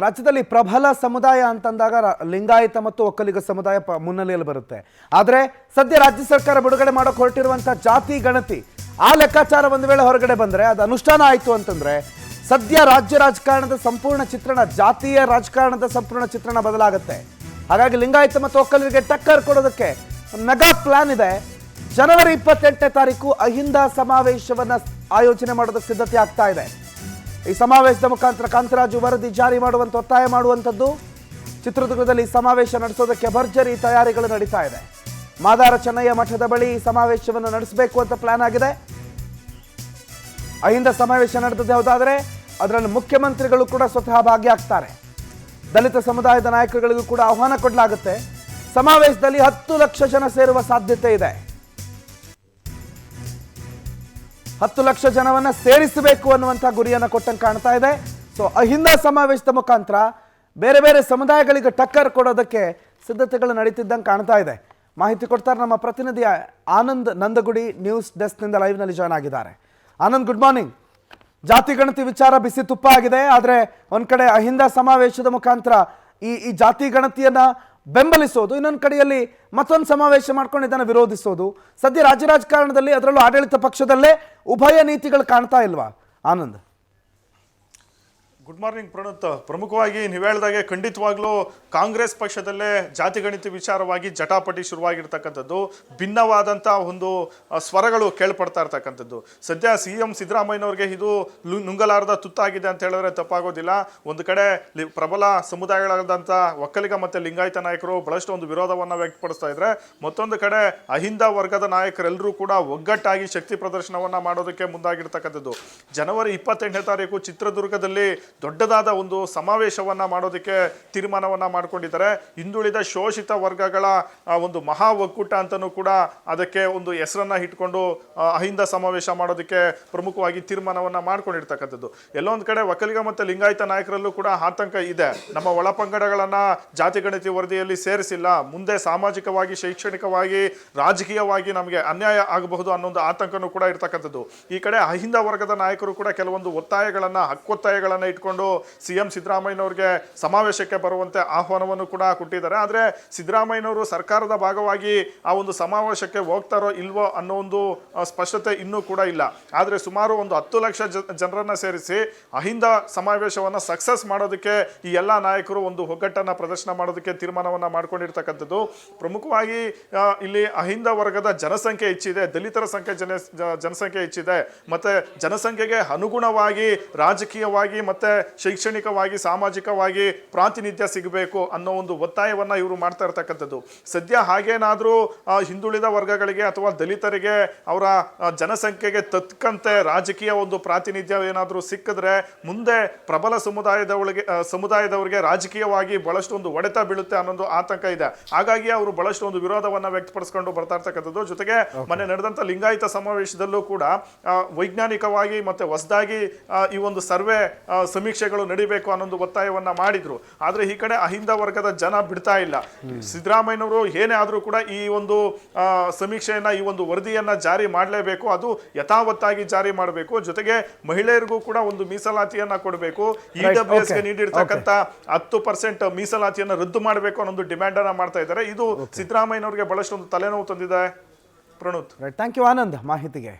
ರಾಜ್ಯದಲ್ಲಿ ಪ್ರಬಲ ಸಮುದಾಯ ಅಂತಂದಾಗ ಲಿಂಗಾಯತ ಮತ್ತು ಒಕ್ಕಲಿಗ ಸಮುದಾಯ ಮುನ್ನೆಲೆಯಲ್ಲಿ ಬರುತ್ತೆ. ಆದರೆ ಸದ್ಯ ರಾಜ್ಯ ಸರ್ಕಾರ ಬಿಡುಗಡೆ ಮಾಡೋಕೆ ಹೊರಟಿರುವಂತಹ ಜಾತಿ ಗಣತಿ ಆ ಲೆಕ್ಕಾಚಾರ ಒಂದು ವೇಳೆ ಹೊರಗಡೆ ಬಂದರೆ ಅದು ಅನುಷ್ಠಾನ ಆಯಿತು ಅಂತಂದ್ರೆ ಸದ್ಯ ರಾಜ್ಯ ರಾಜಕಾರಣದ ಸಂಪೂರ್ಣ ಚಿತ್ರಣ, ಜಾತಿಯ ರಾಜಕಾರಣದ ಸಂಪೂರ್ಣ ಚಿತ್ರಣ ಬದಲಾಗುತ್ತೆ. ಹಾಗಾಗಿ ಲಿಂಗಾಯತ ಮತ್ತು ಒಕ್ಕಲಿಗರಿಗೆ ಟಕ್ಕರ್ ಕೊಡೋದಕ್ಕೆ ಮೆಗಾ ಪ್ಲಾನ್ ಇದೆ. ಜನವರಿ 28ನೇ ತಾರೀಕು ಅಹಿಂದ ಸಮಾವೇಶವನ್ನ ಆಯೋಜನೆ ಮಾಡೋದಕ್ಕೆ ಸಿದ್ಧತೆ ಆಗ್ತಾ ಇದೆ. ಈ ಸಮಾವೇಶದ ಮುಖಾಂತರ ಕಾಂತರಾಜು ವರದಿ ಜಾರಿ ಮಾಡುವಂತ ಒತ್ತಾಯ ಮಾಡುವಂಥದ್ದು. ಚಿತ್ರದುರ್ಗದಲ್ಲಿ ಸಮಾವೇಶ ನಡೆಸೋದಕ್ಕೆ ಭರ್ಜರಿ ತಯಾರಿಗಳು ನಡೀತಾ ಇದೆ. ಮಾದಾರ ಚೆನ್ನಯ್ಯ ಮಠದ ಬಳಿ ಈ ಸಮಾವೇಶವನ್ನು ನಡೆಸಬೇಕು ಅಂತ ಪ್ಲಾನ್ ಆಗಿದೆ. ಅಹಿಂದ ಸಮಾವೇಶ ನಡೆದದ್ದು ಯಾವುದಾದರೆ ಅದರಲ್ಲಿ ಮುಖ್ಯಮಂತ್ರಿಗಳು ಕೂಡ ಸ್ವತಃ ಭಾಗಿಯಾಗ್ತಾರೆ. ದಲಿತ ಸಮುದಾಯದ ನಾಯಕರುಗಳಿಗೂ ಕೂಡ ಆಹ್ವಾನ ಕೊಡಲಾಗುತ್ತೆ. ಸಮಾವೇಶದಲ್ಲಿ 10 ಲಕ್ಷ ಜನ ಸೇರುವ ಸಾಧ್ಯತೆ ಇದೆ. 10 ಲಕ್ಷ ಜನವನ್ನ ಸೇರಿಸಬೇಕು ಅನ್ನುವಂಥ ಗುರಿಯನ್ನು ಕೊಟ್ಟಂಗೆ ಕಾಣ್ತಾ ಇದೆ. ಸೊ ಅಹಿಂದ ಸಮಾವೇಶದ ಮುಖಾಂತರ ಬೇರೆ ಬೇರೆ ಸಮುದಾಯಗಳಿಗೆ ಟಕ್ಕರ್ ಕೊಡೋದಕ್ಕೆ ಸಿದ್ಧತೆಗಳು ನಡೀತಿದ್ದಂಗೆ ಕಾಣ್ತಾ ಇದೆ. ಮಾಹಿತಿ ಕೊಡ್ತಾರೆ ನಮ್ಮ ಪ್ರತಿನಿಧಿ ಆನಂದ್ ನಂದಗುಡಿ, ನ್ಯೂಸ್ ಡೆಸ್ಕ್ನಿಂದ ಲೈವ್ನಲ್ಲಿ ಜಾಯ್ನ್ ಆಗಿದ್ದಾರೆ. Anand, good morning. ಜಾತಿ ಗಣತಿ ವಿಚಾರ ಬಿಸಿ ತುಪ್ಪ ಆಗಿದೆ. ಆದರೆ ಒಂದ್ ಕಡೆ ಅಹಿಂದ ಸಮಾವೇಶದ ಮುಖಾಂತರ ಈ ಜಾತಿ ಗಣತಿಯನ್ನ ಬೆಂಬಲಿಸೋದು, ಇನ್ನೊಂದು ಕಡೆಯಲ್ಲಿ ಮತ್ತೊಂದು ಸಮಾವೇಶ ಮಾಡ್ಕೊಂಡು ಇದನ್ನು ವಿರೋಧಿಸೋದು. ಸದ್ಯ ರಾಜ್ಯ ರಾಜಕಾರಣದಲ್ಲಿ ಅದರಲ್ಲೂ ಆಡಳಿತ ಪಕ್ಷದಲ್ಲೇ ಉಭಯ ನೀತಿಗಳು ಕಾಣ್ತಾ ಇಲ್ವಾ ಆನಂದ್? Good morning ಪ್ರಣತ್. ಪ್ರಮುಖವಾಗಿ ನೀವು ಹೇಳಿದಾಗೆ ಖಂಡಿತವಾಗ್ಲೂ ಕಾಂಗ್ರೆಸ್ ಪಕ್ಷದಲ್ಲೇ ಜಾತಿ ಗಣತಿ ವಿಚಾರವಾಗಿ ಜಟಾಪಟಿ ಶುರುವಾಗಿರ್ತಕ್ಕಂಥದ್ದು, ಭಿನ್ನವಾದಂಥ ಒಂದು ಸ್ವರಗಳು ಕೇಳ್ಪಡ್ತಾ ಇರ್ತಕ್ಕಂಥದ್ದು. ಸದ್ಯ CM ಸಿದ್ದರಾಮಯ್ಯನವ್ರಿಗೆ ಇದು ನುಂಗಲಾರದ ತುತ್ತಾಗಿದೆ ಅಂತ ಹೇಳಿದ್ರೆ ತಪ್ಪಾಗೋದಿಲ್ಲ. ಒಂದು ಕಡೆ ಪ್ರಬಲ ಸಮುದಾಯಗಳಾದಂಥ ಒಕ್ಕಲಿಗ ಮತ್ತು ಲಿಂಗಾಯತ ನಾಯಕರು ಬಹಳಷ್ಟು ಒಂದು ವಿರೋಧವನ್ನು ವ್ಯಕ್ತಪಡಿಸ್ತಾ ಇದ್ರೆ, ಮತ್ತೊಂದು ಕಡೆ ಅಹಿಂದ ವರ್ಗದ ನಾಯಕರೆಲ್ಲರೂ ಕೂಡ ಒಗ್ಗಟ್ಟಾಗಿ ಶಕ್ತಿ ಪ್ರದರ್ಶನವನ್ನು ಮಾಡೋದಕ್ಕೆ ಮುಂದಾಗಿರ್ತಕ್ಕಂಥದ್ದು. ಜನವರಿ 28ನೇ ತಾರೀಕು ಚಿತ್ರದುರ್ಗದಲ್ಲಿ ದೊಡ್ಡದಾದ ಒಂದು ಸಮಾವೇಶವನ್ನ ಮಾಡೋದಕ್ಕೆ ತೀರ್ಮಾನವನ್ನ ಮಾಡ್ಕೊಂಡಿದ್ದಾರೆ. ಹಿಂದುಳಿದ ಶೋಷಿತ ವರ್ಗಗಳ ಒಂದು ಮಹಾ ಒಕ್ಕೂಟ ಅಂತಲೂ ಕೂಡ ಅದಕ್ಕೆ ಒಂದು ಹೆಸರನ್ನ ಇಟ್ಕೊಂಡು ಅಹಿಂದ ಸಮಾವೇಶ ಮಾಡೋದಕ್ಕೆ ಪ್ರಮುಖವಾಗಿ ತೀರ್ಮಾನವನ್ನ ಮಾಡ್ಕೊಂಡಿರ್ತಕ್ಕಂಥದ್ದು. ಎಲ್ಲೊಂದು ಕಡೆ ಒಕ್ಕಲಿಗ ಮತ್ತು ಲಿಂಗಾಯತ ನಾಯಕರಲ್ಲೂ ಕೂಡ ಆತಂಕ ಇದೆ. ನಮ್ಮ ಒಳಪಂಗಡಗಳನ್ನ ಜಾತಿ ಗಣತಿ ವರದಿಯಲ್ಲಿ ಸೇರಿಸಿಲ್ಲ, ಮುಂದೆ ಸಾಮಾಜಿಕವಾಗಿ, ಶೈಕ್ಷಣಿಕವಾಗಿ, ರಾಜಕೀಯವಾಗಿ ನಮಗೆ ಅನ್ಯಾಯ ಆಗಬಹುದು ಅನ್ನೊಂದು ಆತಂಕನೂ ಕೂಡ ಇರ್ತಕ್ಕಂಥದ್ದು. ಈ ಕಡೆ ಅಹಿಂದ ವರ್ಗದ ನಾಯಕರು ಕೂಡ ಕೆಲವೊಂದು ಒತ್ತಾಯಗಳನ್ನ, ಹಕ್ಕೊತ್ತಾಯಗಳನ್ನ ಇಟ್ಕೊಂಡು CM ಸಿದ್ದರಾಮಯ್ಯನವ್ರಿಗೆ ಸಮಾವೇಶಕ್ಕೆ ಬರುವಂತೆ ಆಹ್ವಾನವನ್ನು ಕೂಡ ಕೊಟ್ಟಿದ್ದಾರೆ. ಆದರೆ ಸಿದ್ದರಾಮಯ್ಯನವರು ಸರ್ಕಾರದ ಭಾಗವಾಗಿ ಆ ಒಂದು ಸಮಾವೇಶಕ್ಕೆ ಹೋಗ್ತಾರೋ ಇಲ್ವೋ ಅನ್ನೋ ಒಂದು ಸ್ಪಷ್ಟತೆ ಇನ್ನೂ ಕೂಡ ಇಲ್ಲ. ಆದರೆ ಸುಮಾರು ಒಂದು 10 ಲಕ್ಷ ಜನರನ್ನ ಸೇರಿಸಿ ಅಹಿಂದ ಸಮಾವೇಶವನ್ನು ಸಕ್ಸಸ್ ಮಾಡೋದಕ್ಕೆ ಈ ಎಲ್ಲ ನಾಯಕರು ಒಂದು ಒಗ್ಗಟ್ಟನ್ನು ಪ್ರದರ್ಶನ ಮಾಡೋದಕ್ಕೆ ತೀರ್ಮಾನವನ್ನು ಮಾಡ್ಕೊಂಡಿರ್ತಕ್ಕಂಥದ್ದು. ಪ್ರಮುಖವಾಗಿ ಇಲ್ಲಿ ಅಹಿಂದ ವರ್ಗದ ಜನಸಂಖ್ಯೆ ಹೆಚ್ಚಿದೆ, ದಲಿತರ ಜನಸಂಖ್ಯೆ ಹೆಚ್ಚಿದೆ, ಮತ್ತೆ ಜನಸಂಖ್ಯೆಗೆ ಅನುಗುಣವಾಗಿ ರಾಜಕೀಯವಾಗಿ ಮತ್ತೆ ಶೈಕ್ಷಣಿಕವಾಗಿ, ಸಾಮಾಜಿಕವಾಗಿ ಪ್ರಾತಿನಿಧ್ಯ ಸಿಗಬೇಕು ಅನ್ನೋ ಒಂದು ಒತ್ತಾಯವನ್ನ ಇವರು ಮಾಡ್ತಾ ಇರ್ತಕ್ಕಂಥದ್ದು. ಸದ್ಯ ಹಾಗೇನಾದ್ರೂ ಹಿಂದುಳಿದ ವರ್ಗಗಳಿಗೆ ಅಥವಾ ದಲಿತರಿಗೆ ಅವರ ಜನಸಂಖ್ಯೆಗೆ ತಕ್ಕಂತೆ ರಾಜಕೀಯ ಒಂದು ಪ್ರಾತಿನಿಧ್ಯ ಏನಾದರೂ ಸಿಕ್ಕಿದ್ರೆ ಮುಂದೆ ಪ್ರಬಲ ಸಮುದಾಯದವರಿಗೆ ರಾಜಕೀಯವಾಗಿ ಬಹಳಷ್ಟು ಒಂದು ಹೊಡೆತ ಬೀಳುತ್ತೆ ಅನ್ನೋದು ಆತಂಕ ಇದೆ. ಹಾಗಾಗಿ ಅವರು ಬಹಳಷ್ಟು ಒಂದು ವಿರೋಧವನ್ನ ವ್ಯಕ್ತಪಡಿಸಿಕೊಂಡು ಬರ್ತಾ ಇರ್ತಕ್ಕಂಥದ್ದು. ಜೊತೆಗೆ ಮೊನ್ನೆ ನಡೆದಂತ ಲಿಂಗಾಯತ ಸಮಾವೇಶದಲ್ಲೂ ಕೂಡ ವೈಜ್ಞಾನಿಕವಾಗಿ ಮತ್ತೆ ಹೊಸದಾಗಿ ಈ ಒಂದು ಸರ್ವೆ ಸಮೀಕ್ಷೆಗಳು ನಡಿಬೇಕು ಅನ್ನೊಂದು ಒತ್ತಾಯವನ್ನ ಮಾಡಿದ್ರು. ಆದ್ರೆ ಈ ಕಡೆ ಅಹಿಂದ ವರ್ಗದ ಜನ ಬಿಡ್ತಾ ಇಲ್ಲ. ಸಿದ್ದರಾಮಯ್ಯನವರು ಏನೇ ಆದ್ರೂ ಕೂಡ ಈ ಒಂದು ಸಮೀಕ್ಷೆಯನ್ನ, ಈ ಒಂದು ವರದಿಯನ್ನ ಜಾರಿ ಮಾಡಲೇಬೇಕು, ಅದು ಯಥಾವತ್ತಾಗಿ ಜಾರಿ ಮಾಡಬೇಕು. ಜೊತೆಗೆ ಮಹಿಳೆಯರಿಗೂ ಕೂಡ ಒಂದು ಮೀಸಲಾತಿಯನ್ನ ಕೊಡಬೇಕು. EWSಗೆ ನೀಡಿರ್ತಕ್ಕಂಥ 10% ಮೀಸಲಾತಿಯನ್ನ ರದ್ದು ಮಾಡಬೇಕು ಅನ್ನೋ ಒಂದು ಡಿಮ್ಯಾಂಡ್ ಅನ್ನ ಮಾಡ್ತಾ ಇದ್ದಾರೆ. ಇದು ಸಿದ್ದರಾಮಯ್ಯನವರಿಗೆ ಬಹಳಷ್ಟು ಒಂದು ತಲೆನೋವು ತಂದಿದೆ. ಪ್ರಣುತ್, ಥ್ಯಾಂಕ್ ಯು ಆನಂದ್ ಮಾಹಿತಿಗೆ.